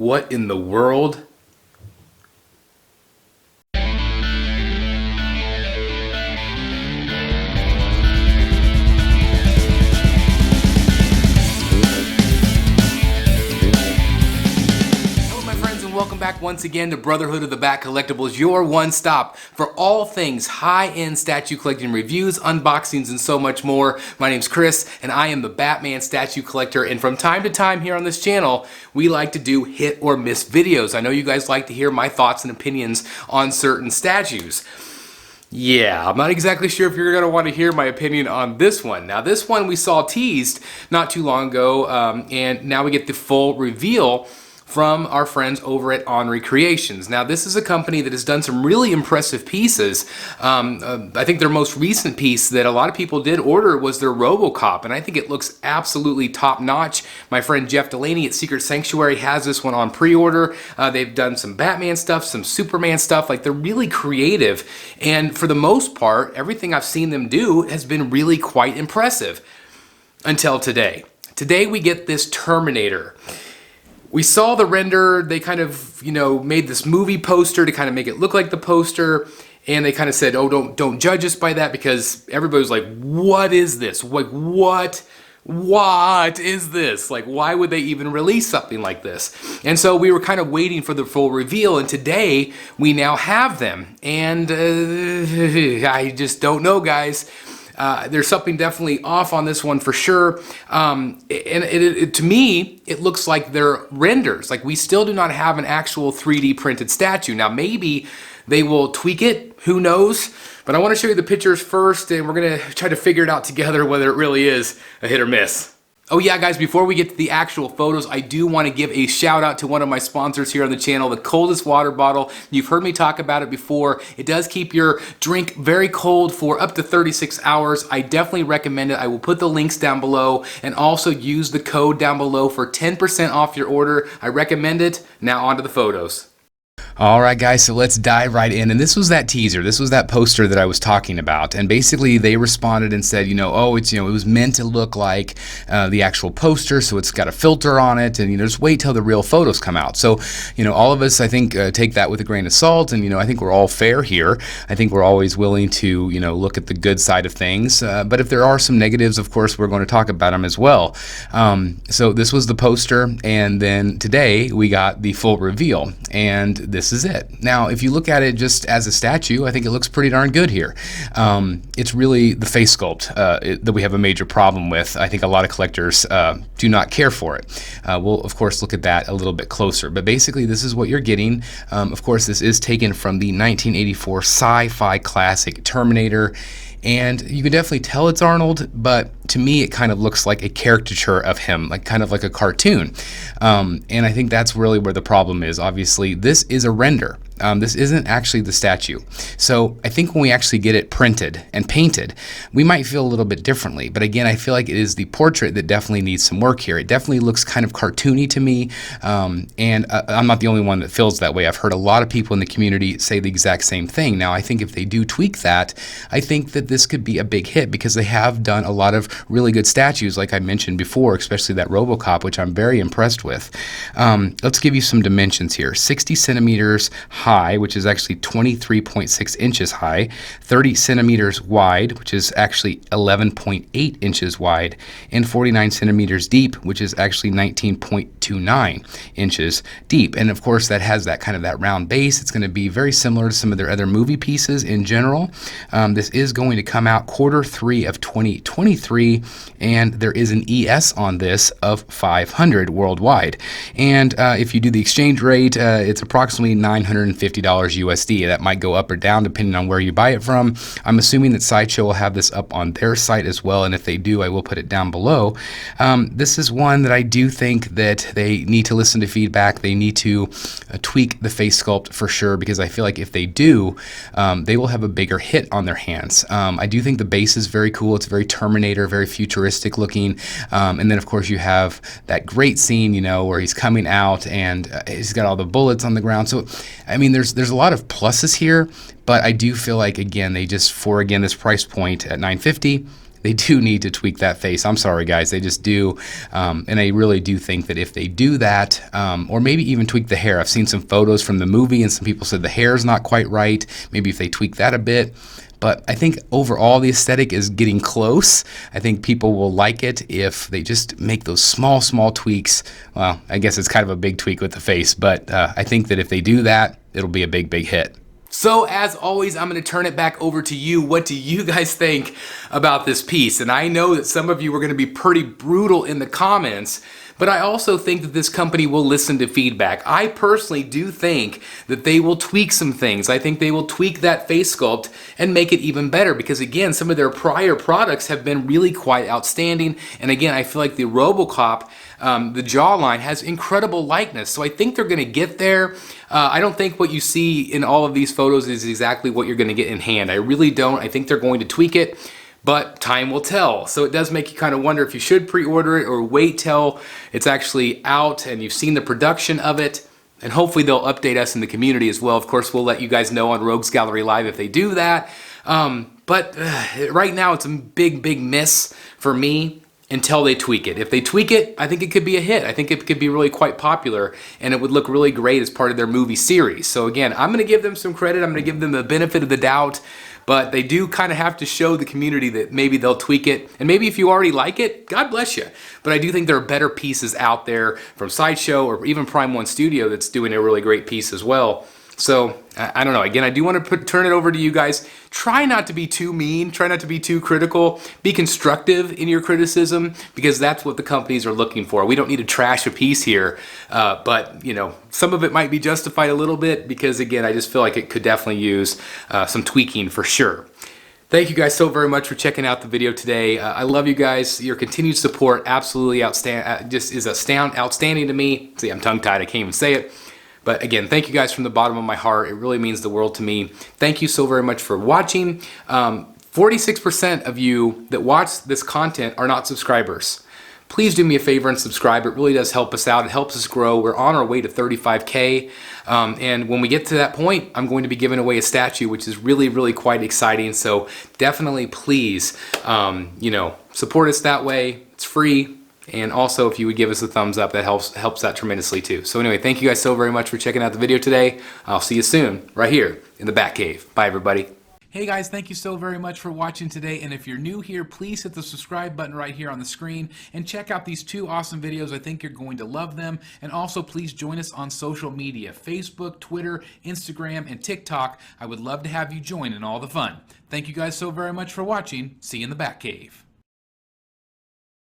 What in the world? Welcome back once again to Brotherhood of the Bat Collectibles, your one stop for all things high-end statue collecting reviews, unboxings, and so much more. My name's Chris, and I am the Batman statue collector, and from time to time here on this channel, we like to do hit or miss videos. I know you guys like to hear my thoughts and opinions on certain statues. Yeah, I'm not exactly sure if you're going to want to hear my opinion on this one. Now, this one we saw teased not too long ago, and now we get the full reveal from our friends over at Oniri Creations. Now, this is a company that has done some really impressive pieces. I think their most recent piece that a lot of people did order was their RoboCop, and I think it looks absolutely top-notch. My friend Jeff Delaney at Secret Sanctuary has this one on pre-order. They've done some Batman stuff, some Superman stuff. Like, they're really creative, and for the most part, everything I've seen them do has been really quite impressive until today. Today, we get this Terminator. We saw the render, they kind of, made this movie poster to kind of make it look like the poster, and they kind of said, oh, don't judge us by that, because everybody was like, what is this? Like, what is this? Like, why would they even release something like this? And so we were kind of waiting for the full reveal, and today we now have them. And I just don't know, guys. There's something definitely off on this one for sure. And to me, it looks like they're renders. Like, we still do not have an actual 3D printed statue. Now, maybe they will tweak it. Who knows? But I want to show you the pictures first, and we're going to try to figure it out together whether it really is a hit or miss. Oh yeah, guys, before we get to the actual photos, I do want to give a shout out to one of my sponsors here on the channel, the coldest water bottle. You've heard me talk about it before. It does keep your drink very cold for up to 36 hours. I definitely recommend it. I will put the links down below, and also use the code down below for 10% off your order. I recommend it. Now on to the photos. Alright guys, so let's dive right in, and this was that teaser, this was that poster that I was talking about, and basically they responded and said, oh, it's, it was meant to look like the actual poster, so it's got a filter on it, and just wait till the real photos come out. So, all of us, I think, take that with a grain of salt, and I think we're all fair here. I think we're always willing to, look at the good side of things, but if there are some negatives, of course, we're going to talk about them as well. So this was the poster, and then today we got the full reveal, and this is it. Now, if you look at it just as a statue, I think it looks pretty darn good here. It's really the face sculpt that we have a major problem with. I think a lot of collectors do not care for it. We'll, of course, look at that a little bit closer. But basically, this is what you're getting. Of course, this is taken from the 1984 sci-fi classic Terminator. And you can definitely tell it's Arnold, but to me it kind of looks like a caricature of him, like kind of like a cartoon. And I think that's really where the problem is. Obviously, this is a render. This isn't actually the statue. So I think when we actually get it printed and painted, we might feel a little bit differently. But again, I feel like it is the portrait that definitely needs some work here. It definitely looks kind of cartoony to me. And I'm not the only one that feels that way. I've heard a lot of people in the community say the exact same thing. Now, I think if they do tweak that, I think that this could be a big hit, because they have done a lot of really good statues, like I mentioned before, especially that RoboCop, which I'm very impressed with. Let's give you some dimensions here. 60 centimeters high, which is actually 23.6 inches high, 30 centimeters wide, which is actually 11.8 inches wide, and 49 centimeters deep, which is actually 19.29 inches deep. And of course, that has that kind of that round base. It's going to be very similar to some of their other movie pieces in general. This is going to come out Q3 of 2023, and there is an ES on this of 500 worldwide. And if you do the exchange rate, it's approximately $950 USD. That might go up or down depending on where you buy it from. I'm assuming that Sideshow will have this up on their site as well, and if they do, I will put it down below. This is one that I do think that they need to listen to feedback. They need to tweak the face sculpt for sure, because I feel like if they do, they will have a bigger hit on their hands. I do think the base is very cool. It's very Terminator, very futuristic looking. And then, of course, you have that great scene, where he's coming out and he's got all the bullets on the ground. So, I mean, there's a lot of pluses here, but I do feel like, again, they just, for, again, this price point at $950, they do need to tweak that face. I'm sorry, guys, they just do. And I really do think that if they do that, or maybe even tweak the hair. I've seen some photos from the movie and some people said the hair is not quite right. Maybe if they tweak that a bit. But I think overall the aesthetic is getting close. I think people will like it if they just make those small tweaks. Well, I guess it's kind of a big tweak with the face, but I think that if they do that, it'll be a big hit. So as always, I'm going to turn it back over to you. What do you guys think about this piece? And I know that some of you are going to be pretty brutal in the comments, but I also think that this company will listen to feedback. I personally do think that they will tweak some things. I think they will tweak that face sculpt and make it even better because, again, some of their prior products have been really quite outstanding. And again, I feel like the RoboCop, the jawline has incredible likeness. So I think they're going to get there. I don't think what you see in all of these photos is exactly what you're going to get in hand. I really don't. I think they're going to tweak it. But time will tell. So it does make you kind of wonder if you should pre-order it or wait till it's actually out and you've seen the production of it. And hopefully they'll update us in the community as well. Of course, we'll let you guys know on Rogues Gallery Live if they do that. But right now it's a big miss for me until they tweak it. If they tweak it, I think it could be a hit. I think it could be really quite popular and it would look really great as part of their movie series. So again, I'm going to give them some credit. I'm going to give them the benefit of the doubt. But they do kind of have to show the community that maybe they'll tweak it. And maybe if you already like it, God bless you. But I do think there are better pieces out there from Sideshow or even Prime One Studio that's doing a really great piece as well. So, I don't know. Again, I do want to turn it over to you guys. Try not to be too mean. Try not to be too critical. Be constructive in your criticism because that's what the companies are looking for. We don't need to trash a piece here. But, you know, some of it might be justified a little bit because, again, I just feel like it could definitely use some tweaking for sure. Thank you guys so very much for checking out the video today. I love you guys. Your continued support absolutely outstanding to me. See, I'm tongue-tied. I can't even say it. But again, thank you guys from the bottom of my heart. It really means the world to me. Thank you so very much for watching. 46% of you that watch this content are not subscribers. Please do me a favor and subscribe. It really does help us out. It helps us grow. We're on our way to 35K. And when we get to that point, I'm going to be giving away a statue, which is really quite exciting. So definitely please, you know, support us that way. It's free. And also, if you would give us a thumbs up, that helps that tremendously too. So anyway, thank you guys so very much for checking out the video today. I'll see you soon, right here in the Batcave. Bye, everybody. Hey guys, thank you so very much for watching today. And if you're new here, please hit the subscribe button right here on the screen and check out these two awesome videos. I think you're going to love them. And also, please join us on social media, Facebook, Twitter, Instagram, and TikTok. I would love to have you join in all the fun. Thank you guys so very much for watching. See you in the Batcave.